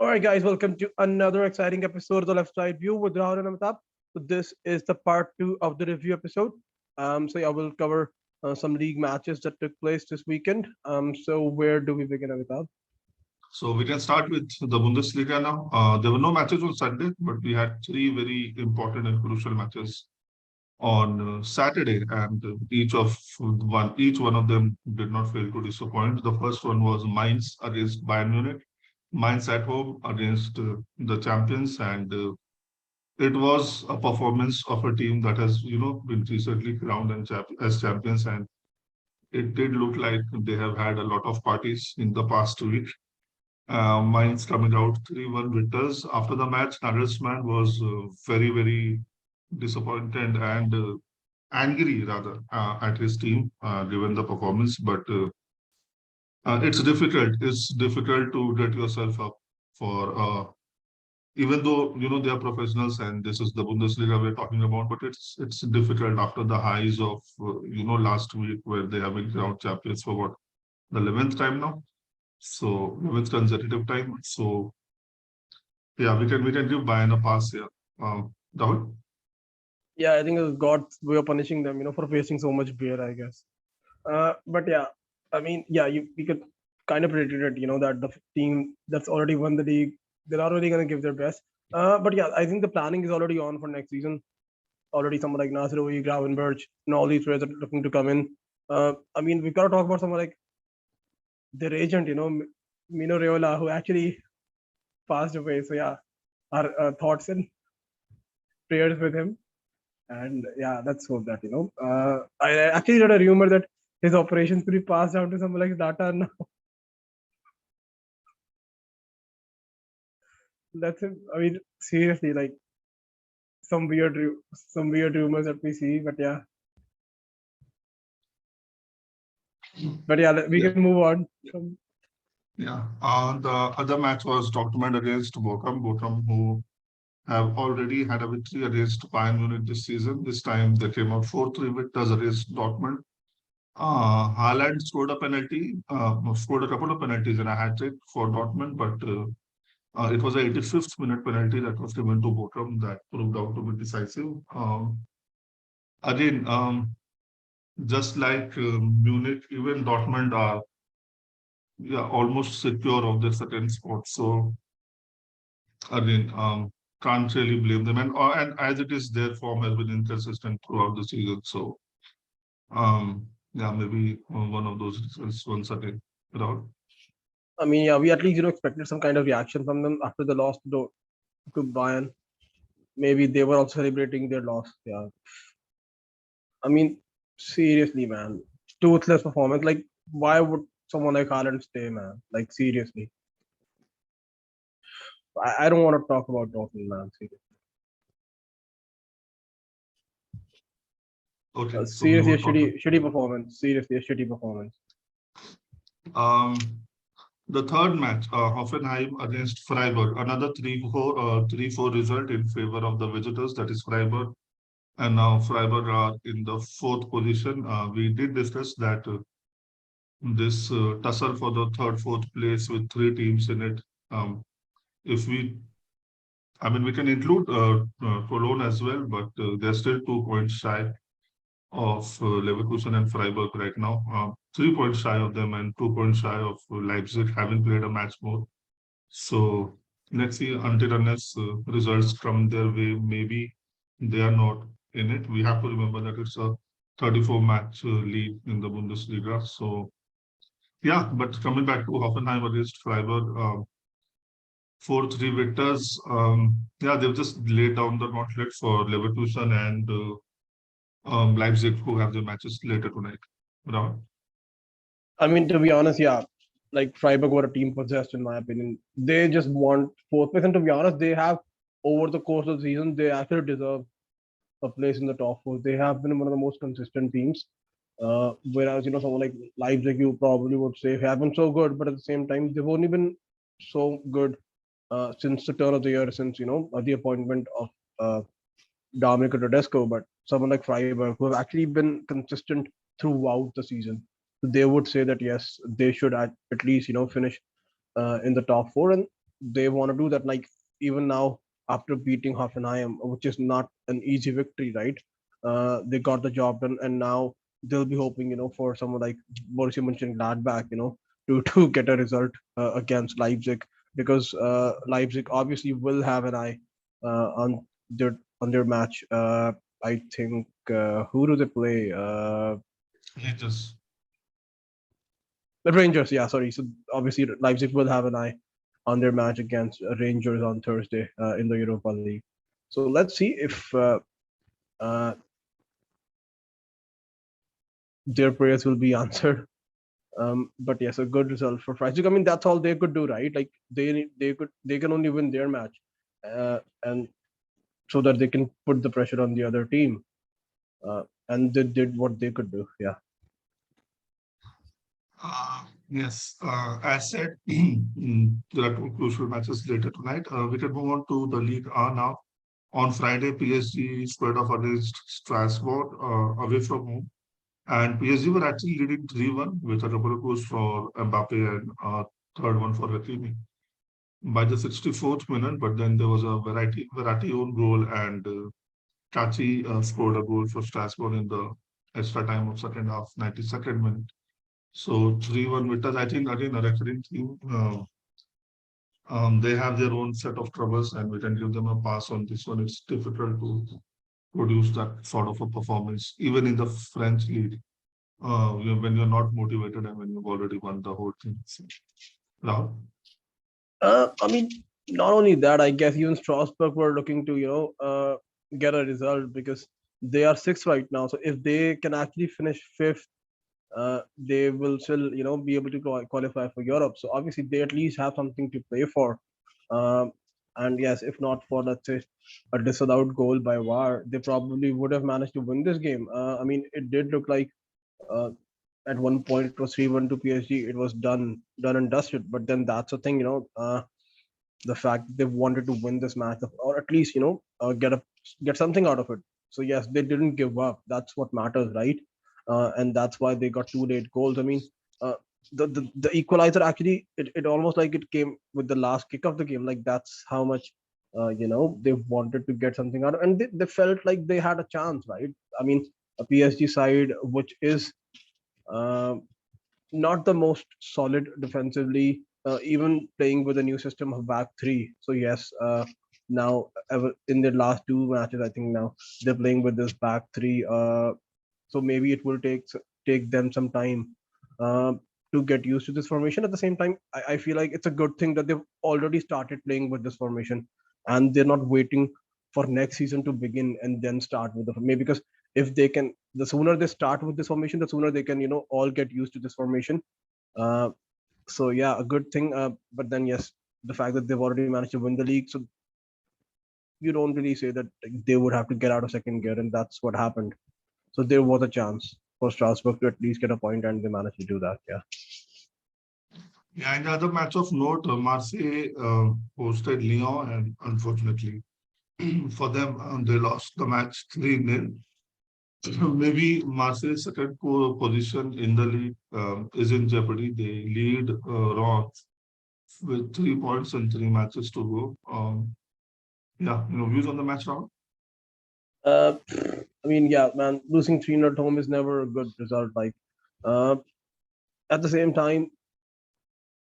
All right, guys, welcome to another exciting episode of the Left Side View with Rahul and Amitabh. So this is the part two of the review episode. So yeah, we'll cover some league matches that took place this weekend. So where do we begin, Amitabh? So we can start with the Bundesliga now. There were no matches on Sunday, but we had three very important and crucial matches on Saturday, and each one of them did not fail to disappoint. The first one was Mainz against Bayern Munich. Mainz at home against the champions, and it was a performance of a team that has been recently crowned as champions, and it did look like they have had a lot of parties in the past week. Mainz coming out 3-1 victors. After the match, Nagelsmann was very disappointed and angry rather at his team given the performance. But it's difficult. It's difficult to get yourself up for even though they are professionals and this is the Bundesliga we're talking about. But it's difficult after the highs of last week where they have been crowned champions for what, the 11th time now. So 11th consecutive time. So yeah, we can give Bayern a pass here. Rahul? Yeah, I think it's God's way of punishing them, for facing so much beer, I guess. But yeah, I mean, yeah, we could kind of predict it, that the team that's already won the league, they're already going to give their best. But yeah, I think the planning is already on for next season. Already someone like Nasrowi, Gravenberch, and all these players are looking to come in. I mean, we've got to talk about someone like their agent, Mino Raiola, who actually passed away. So yeah, our thoughts and prayers with him. And yeah, let's hope that I actually read a rumor that his operations could be passed down to someone like Data now. That's him. I mean, seriously, like some weird rumors that we see. But yeah, we Yeah. can move on. Yeah. The other match was Dortmund against Bochum. Bochum, who have already had a victory against Bayern Munich this season. This time they came out 4-3 victors against Dortmund. Haaland scored a couple of penalties and a hat trick for Dortmund, but it was a 85th minute penalty that was given to Bochum that proved out to be decisive. Again, just like Munich, even Dortmund are almost secure of their second spot. So again, can't really blame them. And as it is, their form has been inconsistent throughout the season. So yeah, maybe one of those results once again. Rahul? I mean, yeah, we at least expected some kind of reaction from them after the loss to Bayern. Maybe they were also celebrating their loss. Yeah, I mean, seriously, man, toothless performance. Like, why would someone like Haaland stay, man? Like, seriously, I don't want to talk about Dortmund, man. Seriously, Okay, so we seriously, a won't talk. shitty performance. Seriously, a shitty performance. Um, the third match, Hoffenheim against Freiburg, another 3-4 result in favor of the visitors, that is Freiburg. And now Freiburg are in the fourth position. We did discuss that this tussle for the third, fourth place with three teams in it. If we, I mean, we can include Cologne as well, but they're still 2 points shy of Leverkusen and Freiburg right now. 3 points shy of them and 2 points shy of Leipzig, having played a match more. So let's see until unless results come their way, maybe they are not in it. We have to remember that it's a 34 match lead in the Bundesliga. So yeah, but coming back to Hoffenheim against Freiburg, 4-3 victors. Yeah, they've just laid down the gauntlet for Leverkusen and Leipzig, who have their matches later tonight. Rahul? I mean, to be honest, yeah, like Freiburg were a team possessed, in my opinion. They just want fourth place, and to be honest, they have over the course of the season, they actually deserve a place in the top four. They have been one of the most consistent teams. Whereas someone like Leipzig, you probably would say have been so good, but at the same time, they've only been so good since the turn of the year, since the appointment of Dominic Tedesco. But someone like Freiburg, who have actually been consistent throughout the season, they would say that yes, they should at least finish in the top four. And they want to do that. Like even now, after beating Hoffenheim, which is not an easy victory, right? They got the job done, and now they'll be hoping, for someone like Borussia Mönchengladbach, to get a result against Leipzig, because Leipzig obviously will have an eye on their match. I think who do they play? Rangers. The Rangers, yeah, sorry. So obviously Leipzig will have an eye on their match against Rangers on Thursday in the Europa League. So let's see if uh, their prayers will be answered. But yes, a good result for Freiburg. I mean, that's all they could do, right? Like they can only win their match, and so that they can put the pressure on the other team. And they did what they could do. Yeah. Yes, as said, there are two crucial matches later tonight. We can move on to the League A now. On Friday, PSG squared off against Strasbourg away from home. And PSG were actually leading 3-1 with a double goals for Mbappe and third one for Hakimi by the 64th minute. But then there was a variety own goal, and Chachi scored a goal for Strasbourg in the extra time of second half, 92nd minute. So 3-1 Vitas, I think again a recurring team. They have their own set of troubles, and we can give them a pass on this one. It's difficult to produce that sort of a performance, even in the French league. When you're not motivated and when you've already won the whole thing. So, now, I mean, not only that, I guess even Strasbourg were looking to, get a result, because they are sixth right now. So if they can actually finish fifth, they will still, be able to qualify for Europe. So obviously they at least have something to play for. Um, and yes, if not for, let's say, a disallowed goal by VAR, they probably would have managed to win this game. I mean, it did look like uh, at one point it was 3-1 to PSG. It was done and dusted. But then that's the thing, the fact that they wanted to win this match, or at least get something out of it. So yes, they didn't give up. That's what matters, right? And that's why they got two late goals. I mean, uh, the equalizer actually, it almost like it came with the last kick of the game. Like that's how much they wanted to get something out of, and they felt like they had a chance, right? I mean, a PSG side which is uh, not the most solid defensively, even playing with a new system of back three. So yes, now in their last two matches, I think now they're playing with this back three. So maybe it will take them some time uh, to get used to this formation. At the same time, I feel like it's a good thing that they've already started playing with this formation, and they're not waiting for next season to begin and then start with the maybe, because if they can, the sooner they start with this formation, the sooner they can all get used to this formation. uh, so yeah, a good thing. But then yes, the fact that they've already managed to win the league, so you don't really say that like, they would have to get out of second gear, and that's what happened. So there was a chance for Strasbourg to at least get a point, and they managed to do that. Yeah. yeah, in the other match of note, Marseille hosted Lyon, and unfortunately for them, they lost the match 3-0. Maybe Marseille's second position in the league is in jeopardy. They lead Reims with 3 points and three matches to go. Yeah, views on the match now. Uh, I mean, yeah, man, losing 3-0 at home is never a good result. Like, uh, at the same time,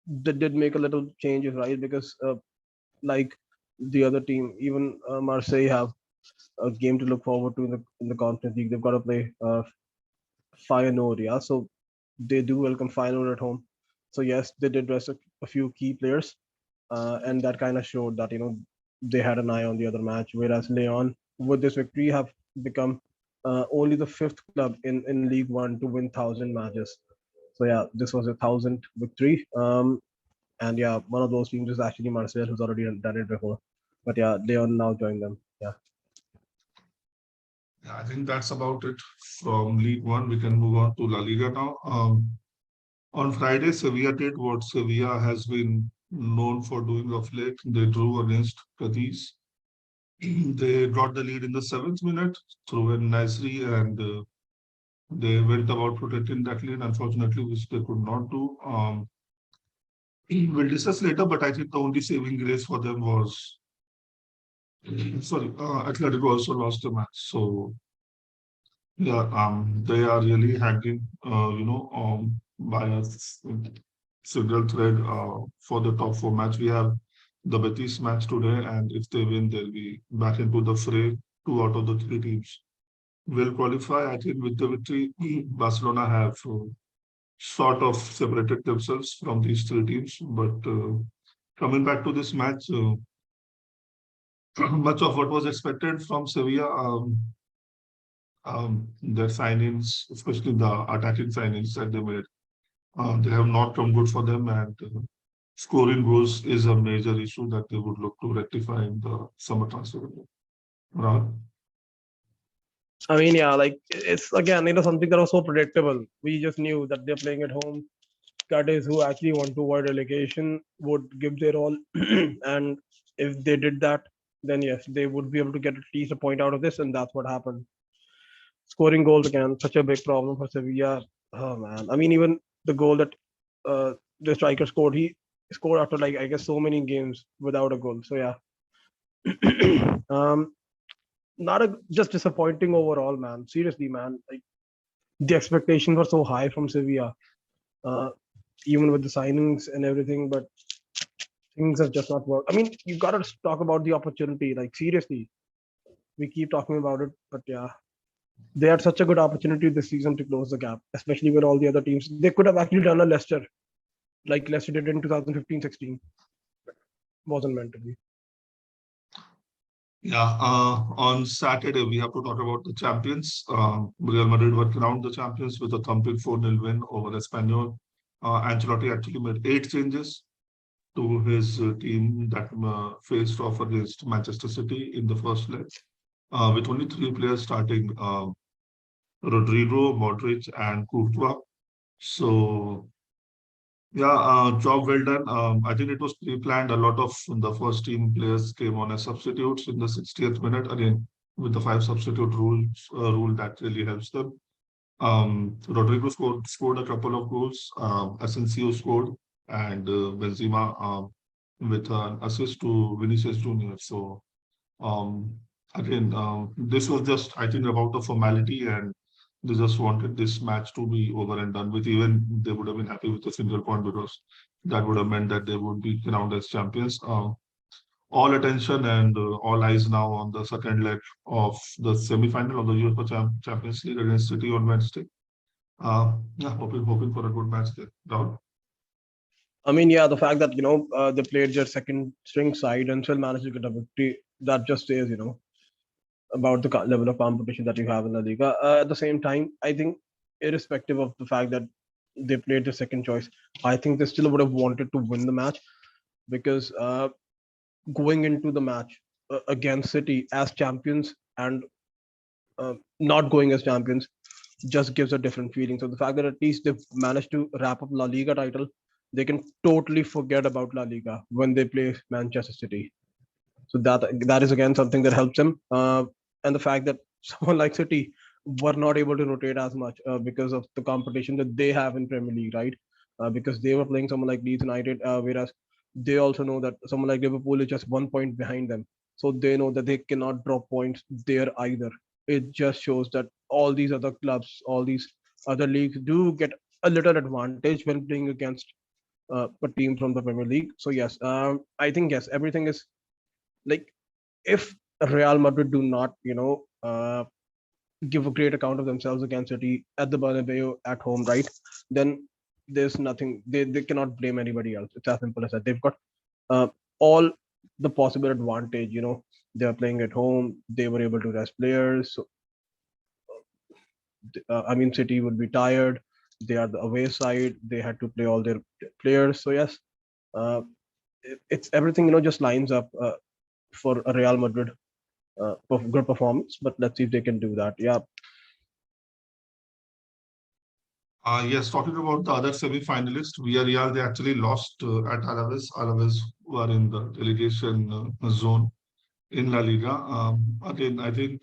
they did make a little changes, right? Because like the other team, even Marseille have a game to look forward to in the Conference League. They've got to play Feyenoord, yeah. So they do welcome Feyenoord at home. So yes, they did rest a few key players, and that kind of showed that they had an eye on the other match. Whereas Leon, with this victory, have become only the fifth club in League One to win 1,000 matches. So yeah, this was a 1,000th victory. And yeah, one of those teams is actually Marseille, who's already done it before. But yeah, Leon now joined them. Yeah. Yeah, I think that's about it from League One. We can move on to La Liga now. On Friday, Sevilla did what Sevilla has been known for doing of late. They drew against Cadiz. They got the lead in the seventh minute through a Nasri, and they went about protecting that lead, unfortunately, which they could not do. We'll discuss later, but I think the only saving grace for them was, sorry, Atletico also lost the match. So yeah, they are really hanging, by a single thread for the top four match. We have the Betis match today, and if they win, they'll be back into the fray. Two out of the three teams will qualify. I think with the victory, Barcelona have sort of separated themselves from these three teams. But coming back to this match, much of what was expected from Sevilla, their signings, especially the attacking signings that they made, they have not come good for them, and scoring goals is a major issue that they would look to rectify in the summer transfer window. Rahul? I mean, yeah, like it's again, something that was so predictable. We just knew that they're playing at home. Caddies who actually want to avoid relegation would give their all, and if they did that, then yes, they would be able to get at least a point out of this, and that's what happened. Scoring goals again, such a big problem for Sevilla. Oh man, I mean, even the goal that the striker scored, he scored after like I guess so many games without a goal. So yeah, um, not a just disappointing overall, man. Seriously, man, like the expectations were so high from Sevilla, uh, even with the signings and everything, but things have just not worked. I mean, you got to talk about the opportunity. Like seriously, we keep talking about it, but yeah, they had such a good opportunity this season to close the gap, especially with all the other teams. They could have actually done a Leicester, like Leicester did in 2015-16. Wasn't meant to be. Yeah, on Saturday, we have to talk about the champions. Real Madrid were crowned the champions with a thumping 4-0 win over Espanyol. Ancelotti actually made 8 changes to his team that faced off against Manchester City in the first leg, with only three players starting, Rodrigo, Modric, and Courtois. So yeah, job well done. I think it was pre-planned. A lot of the first team players came on as substitutes in the 60th minute. Again, with the five substitute rule that really helps them. Rodrigo scored a couple of goals. Asensio scored, and Benzema with an assist to Vinicius Junior. So um, again, this was just, I think, about a formality, and they just wanted this match to be over and done with. Even they would have been happy with a single point because that would have meant that they would be crowned as champions. All attention and all eyes now on the second leg of the semi-final of the UEFA Champions League against City on Wednesday. Yeah, hoping for a good match there. Rahul? I mean, yeah, the fact that they played their second string side and still managed to get a victory, that just says about the level of competition that you have in La Liga. At the same time, I think irrespective of the fact that they played the second choice, I think they still would have wanted to win the match because going into the match against City as champions and not going as champions just gives a different feeling. So the fact that at least they've managed to wrap up La Liga title, they can totally forget about La Liga when they play Manchester City. So that is again something that helps them. And the fact that someone like City were not able to rotate as much because of the competition that they have in Premier League, right? Because they were playing someone like Leeds United, whereas they also know that someone like Liverpool is just 1 point behind them. So they know that they cannot drop points there either. It just shows that all these other clubs, all these other leagues do get a little advantage when playing against a team from the Premier League. So yes, I think yes, everything is like if Real Madrid do not, give a great account of themselves against City at the Bernabeu at home, right? Then there's nothing. They cannot blame anybody else. It's as simple as that. They've got uh, all the possible advantage. They are playing at home. They were able to rest players. So, I mean, City would be tired. They are the away side. They had to play all their players. So yes, uh, it's everything. Just lines up for a Real Madrid good performance. But let's see if they can do that. Yeah. Yes, talking about the other semi-finalists, Villarreal, they actually lost at Alaves. Alaves were in the relegation zone in La Liga. Again, I think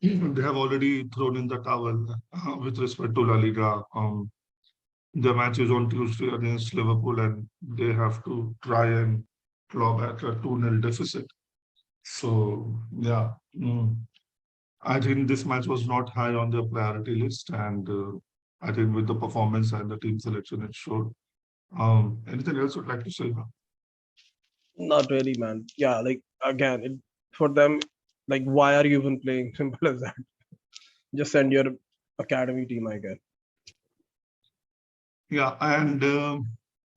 they have already thrown in the towel with respect to La Liga. The match is on Tuesday against Liverpool, and they have to try and claw back a 2-0 deficit. So, yeah, I think this match was not high on their priority list, and I think with the performance and the team selection, it showed. Anything else you'd like to say? Not really, man. Yeah, like again, for them, like why are you even playing? Simple as that. Just send your academy team, I guess. Yeah, and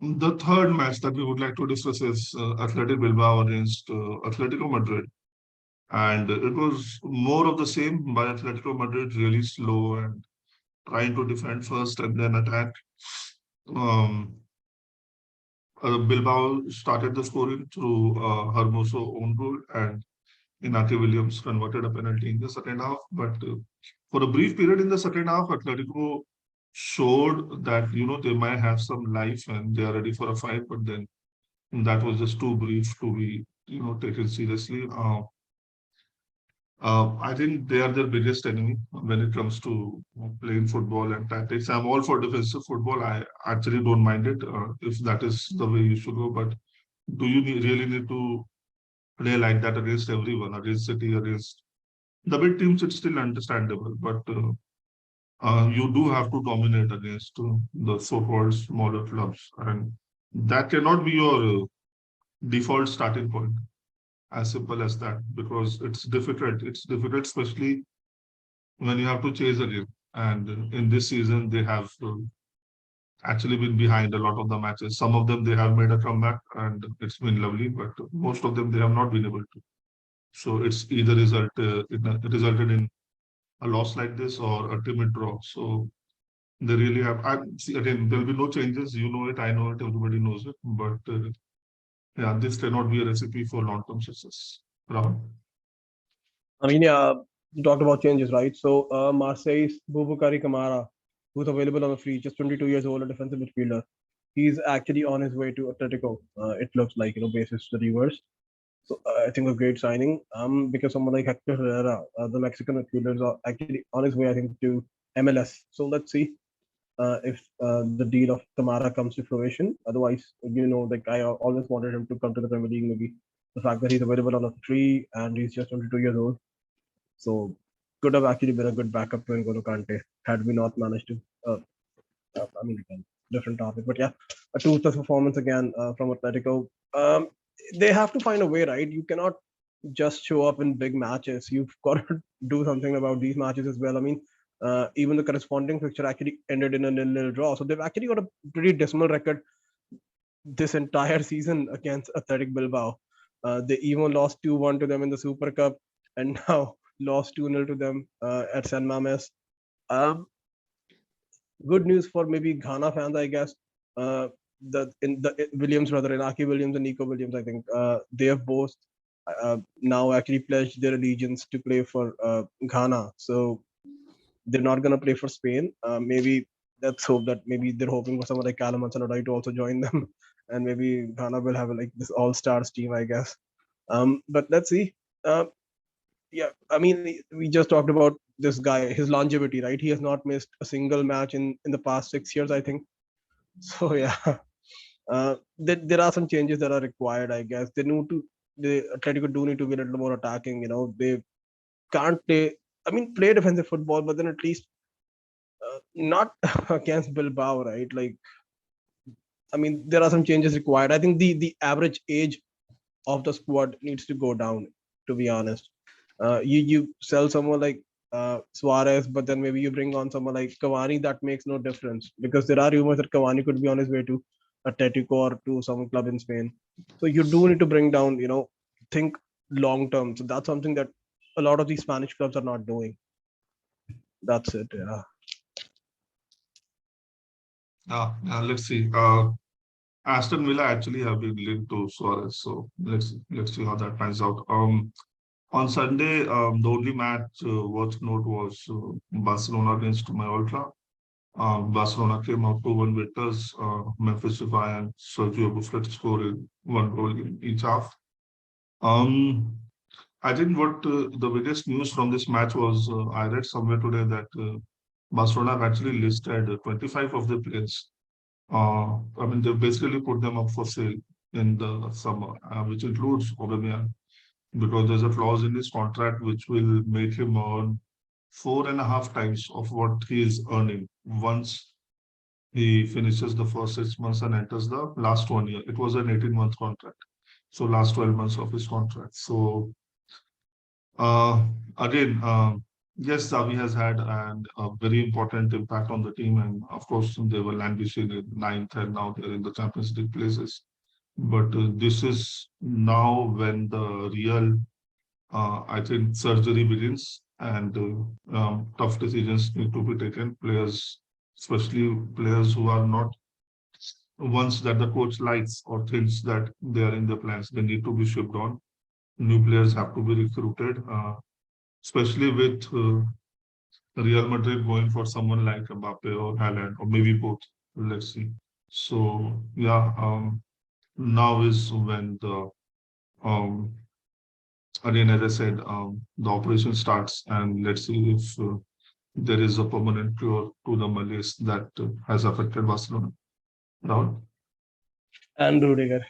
the third match that we would like to discuss is Athletic Bilbao against Atletico Madrid. And it was more of the same by Atletico Madrid, really slow and trying to defend first and then attack. Um, Bilbao started the scoring through Hermoso own goal, and Inaki Williams converted a penalty in the second half. But for a brief period in the second half, Atletico showed that they might have some life and they are ready for a fight. But then that was just too brief to be taken seriously. I think they are their biggest enemy when it comes to playing football and tactics. I'm all for defensive football. I actually don't mind it if that is the way you should go. But do you really need to play like that against everyone, against City, against the big teams? It's still understandable, but you do have to dominate against the so-called smaller clubs, and that cannot be your default starting point. As simple as that, because it's difficult. It's difficult, especially when you have to chase a game. And in this season, they have actually been behind a lot of the matches. Some of them they have made a comeback, and it's been lovely. But most of them they have not been able to. So it's either it resulted in a loss like this or a timid draw. So they really have. I see again. There'll be no changes. You know it. I know it. Everybody knows it. But yeah, this cannot be a recipe for long-term success. Rahul? I mean, yeah, you talked about changes, right? So Marseille's Boubacar Kamara, who's available on the free, just 22 years old, a defensive midfielder. He's actually on his way to Atletico. It looks like, basis the reverse. So I think a great signing. Because someone like Hector Herrera, the Mexican midfielder, is actually on his way, I think, to MLS. So let's see if the deal of Kamara comes to fruition. Otherwise, like I always wanted him to come to the Premier League. Maybe the fact that he's available on a free and he's just 22 years old, so could have actually been a good backup to N'Golo Kante had we not managed to. I mean, again, different topic, but yeah, a toothless performance again from Atletico. They have to find a way, right? You cannot just show up in big matches. You've got to do something about these matches as well. I mean, even the corresponding fixture actually ended in a nil-nil draw, so they've actually got a pretty dismal record this entire season against Athletic Bilbao. They even lost 2-1 to them in the Super Cup, and now lost 2-0 to them at San Mames. Um, Good news for maybe Ghana fans, I guess. The Williams brother, Inaki Williams and Nico Williams, I think they have both now actually pledged their allegiance to play for Ghana. So they're not gonna play for Spain. Maybe let's hope that maybe they're hoping for someone like Callum Hudson-Odoi to also join them, and maybe Ghana will have like this all-stars team, I guess. But let's see. Yeah, I mean, we just talked about this guy, his longevity, right? He has not missed a single match in the past 6 years, I think. So yeah, there are some changes that are required, I guess. The Atletico do need to be a little more attacking. They can't play. I mean, play defensive football, but then at least not against Bilbao, right? Like, I mean, there are some changes required. I think the average age of the squad needs to go down. To be honest, you sell someone like Suarez, but then maybe you bring on someone like Cavani. That makes no difference because there are rumors that Cavani could be on his way to Atletico or to some club in Spain. So you do need to bring down, think long term. So that's something that a lot of these Spanish clubs are not doing. That's it. Yeah. Let's see. Aston Villa actually have been linked to Suarez, so let's see how that pans out. On Sunday, the only match worth note was Barcelona against Mallorca. Barcelona came out 2-1 victors. Memphis Depay and Sergio Busquets scored one goal in each half. Um, I think what the biggest news from this match was I read somewhere today that Barcelona have actually listed 25 of the players I mean, they basically put them up for sale in the summer, which includes Aubameyang, because there's a clause in his contract which will make him earn 4.5 times of what he is earning once he finishes the first 6 months and enters the last 1 year. It was an 18-month contract. So last 12 months of his contract. So uh, again, yes, Xavi has had a very important impact on the team, and of course they were languishing in ninth, and now they're in the Champions League places. But this is now when the real, I think, surgery begins, and tough decisions need to be taken. Players, especially players who are not ones that the coach likes or thinks that they are in the plans, they need to be shipped on. New players have to be recruited, especially with Real Madrid going for someone like Mbappe or Haaland, or maybe both. Let's see. So yeah, now is when the um, again, as I said, the operation starts, and let's see if there is a permanent cure to the malaise that has affected Barcelona. Now, And Rudiger.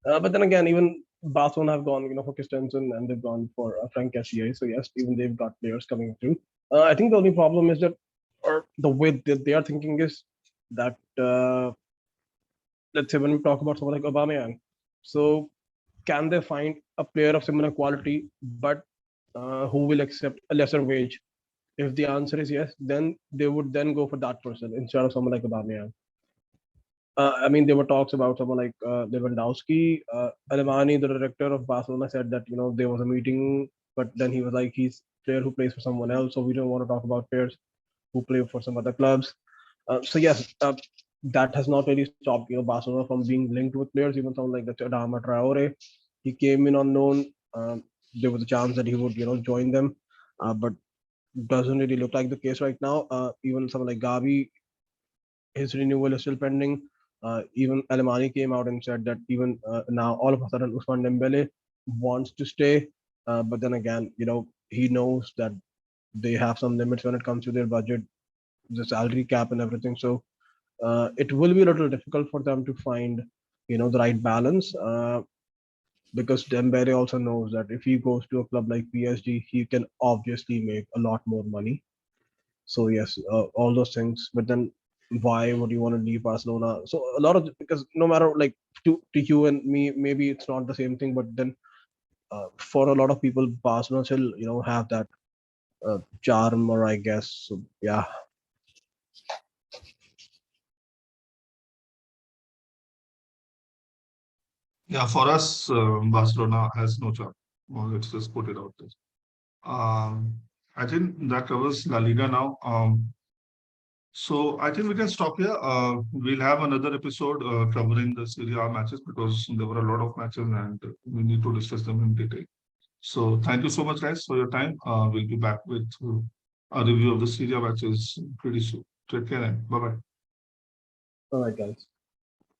But then again, even Barcelona have gone, for Christensen, and they've gone for Frank Cassier. So yes, even they've got players coming through. I think the only problem is that, or the way that they are thinking is that, let's say when we talk about someone like Aubameyang, so can they find a player of similar quality, but who will accept a lesser wage? If the answer is yes, then they would then go for that person instead of someone like Aubameyang. I mean, there were talks about someone like Lewandowski. Alemani, the director of Barcelona, said that there was a meeting, but then he was like, he's a player who plays for someone else, so we don't want to talk about players who play for some other clubs. So yes, that has not really stopped Barcelona from being linked with players. Even someone like the Adama Traore, he came in unknown. There was a chance that he would join them, but doesn't really look like the case right now. Even someone like Gavi, his renewal is still pending. Even Alemani came out and said that even now, all of a sudden, Usman Dembele wants to stay. But then again, he knows that they have some limits when it comes to their budget, the salary cap and everything. So it will be a little difficult for them to find, the right balance. Because Dembele also knows that if he goes to a club like PSG, he can obviously make a lot more money. So yes, all those things. But then, why would you want to leave Barcelona? So a lot of, because no matter, like, to you and me, maybe it's not the same thing. But then, for a lot of people, Barcelona still have that charm, or I guess. So yeah. yeah, for us, Barcelona has no chance. Well, let's just put it out there. Um, I think that covers La Liga now. So I think we can stop here. We'll have another episode covering the Serie A matches, because there were a lot of matches and we need to discuss them in detail. So thank you so much, guys, for your time. We'll be back with a review of the Serie A matches pretty soon. Take care and bye bye. All right, guys.